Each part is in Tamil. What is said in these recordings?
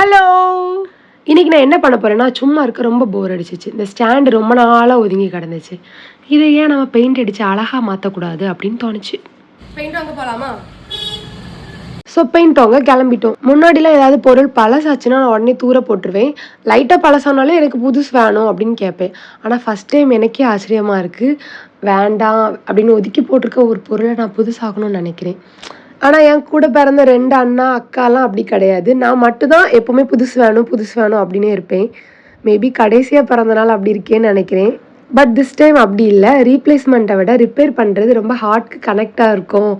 ஹலோ! இன்னைக்கு நான் என்ன பண்ண போறேன்னா, சும்மா இருக்க ரொம்ப போர் அடிச்சுச்சு. இந்த ஸ்டாண்ட் ரொம்ப நாளா ஒதுங்கி கிடந்துச்சு. இத ஏன் நம்ம பெயிண்ட் அடிச்சு அழகா மாத்தக்கூடாது அப்படின்னு தோணுச்சு. பெயிண்ட் வாங்க போலாமா? பெயிண்ட் வாங்க கிளம்பிட்டோம். முன்னாடிலாம் ஏதாவது பொருள் பழசாச்சுன்னா நான் உடனே தூர போட்டுருவேன். லைட்டா பழசானாலே எனக்கு புதுசு வேணும் அப்படின்னு கேட்பேன். ஆனா ஃபர்ஸ்ட் டைம் எனக்கே ஆச்சரியமா இருக்கு. வேண்டாம் அப்படின்னு ஒதுக்கி போட்டிருக்க ஒரு பொருள நான் புதுசாக்கணும்னு நினைக்கிறேன். ஆனா என் கூட பிறந்த 2 அண்ணா, அக்காலாம் அப்படி கிடையாது. நான் மட்டும் தான் எப்பவுமே புதுசு வேணும், புதுசு வேணும் அப்படின்னே இருப்பேன். மேபி கடைசியா பிறந்தனால அப்படி இருக்கேன்னு நெனைக்கிறேன். பட் திஸ் டைம் அப்படி இல்ல. ரீப்ளேஸ்மெண்ட்ட விட ரிப்பேர் பண்றது ரொம்ப ஹார்ட்க்கு கனெக்ட்டா இருக்கும்.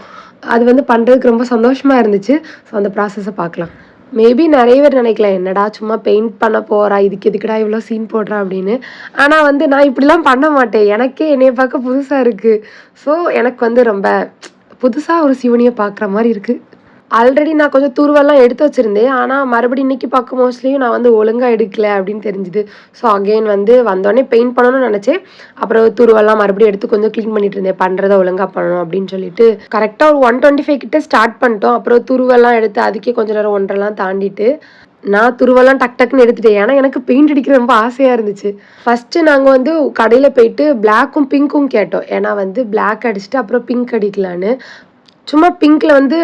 அது வந்து பண்றதுக்கு ரொம்ப சந்தோஷமா இருந்துச்சு. அந்த ப்ராசஸ பார்க்கலாம். மேபி நெறைய பேர் நெனைக்கலாம், "என்னடா சும்மா பெயிண்ட் பண்ண போறா, இதுக்கு எதுக்குடா இவ்ளோ சீன் போடுறா?" அப்படின்னு. ஆனா வந்து நான் இப்படிலாம் பண்ண மாட்டேன். எனக்கே என்னைய பார்க்க புதுசா இருக்கு. ஸோ எனக்கு வந்து ரொம்ப புதுசா ஒரு சிவனிய பார்க்குற மாரி இருக்கு. ஆல்ரெடி நான் கொஞ்சம் துருவெல்லாம் எடுத்து வச்சிருந்தேன். ஆனா, மறுபடியும் இன்னைக்கு பார்க்கும் மோஸ்ட்லியும் நான் வந்து ஒழுங்கா எடுக்கல அப்படின்னு தெரிஞ்சுது. ஸோ அகைன் வந்து வந்தோனே பெயிண்ட் பண்ணணும்னு நெனச்சேன். அப்புறம் துருவெல்லாம் மறுபடியும் எடுத்து கொஞ்சம் கிளீன் பண்ணிட்டு இருந்தேன். பண்றத ஒழுங்கா பண்ணணும் அப்படின்னு சொல்லிட்டு. கரெக்ட்டா ஒரு 125 கிட்ட ஸ்டார்ட் பண்ணிட்டோம். அப்புறம் துருவெல்லாம் எடுத்து அதுக்கே கொஞ்ச நேரம் 1:30லாம் தாண்டிட்டு, நான் துருவெல்லாம் டக் டக்குன்னு எடுத்துட்டேன். ஏன்னா, எனக்கு பெயிண்ட் அடிக்க ரொம்ப ஆசையா இருந்துச்சு. ஃபர்ஸ்ட்டு நாங்க வந்து கடையில போயிட்டு பிளாக்கும், பிங்க்கும் கேட்டோம். ஏன்னா வந்து பிளாக் அடிச்சுட்டு அப்புறம் பிங்க் அடிக்கலான்னு. சும்மா பிங்க்ல வந்து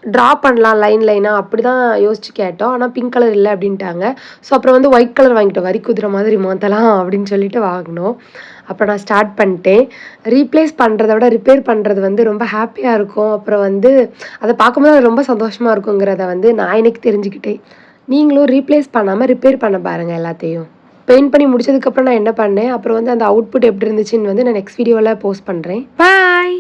ட்ரா பண்ணலாம் லைன் லைனா அப்படிதான் யோசிச்சு கேட்டோம். ஆனா பிங்க் கலர் இல்ல அப்படின்ட்டாங்க. ஸோ அப்புறம் வந்து ஒயிட் கலர் வாங்கிட்டோம். வரி குதிரை மாதிரி மாத்தலாம் அப்படின்னு சொல்லிட்டு வாங்குனோம். அப்புறம் நான் ஸ்டார்ட் பண்ணிட்டேன். ரீப்ளேஸ் பண்றத விட ரிப்பேர் பண்றது வந்து ரொம்ப ஹேப்பியா இருக்கும். அப்புறம் வந்து அத பார்க்கும்போது அது ரொம்ப சந்தோஷமா இருக்குங்கிறத வந்து நான் இன்னைக்கு தெரிஞ்சுக்கிட்டேன். நீங்களும் ரீப்ளேஸ் பண்ணாம ரிப்பேர் பண்ண பாருங்க எல்லாத்தையும். பெயிண்ட் பண்ணி முடிச்சதுக்கப்புறம் நான் என்ன பண்ணேன், அப்புறம் வந்து அந்த அவுட்புட் எப்படி இருந்துச்சுன்னு வந்து நான் நெக்ஸ்ட் வீடியோல போஸ்ட் பண்றேன். பாய்!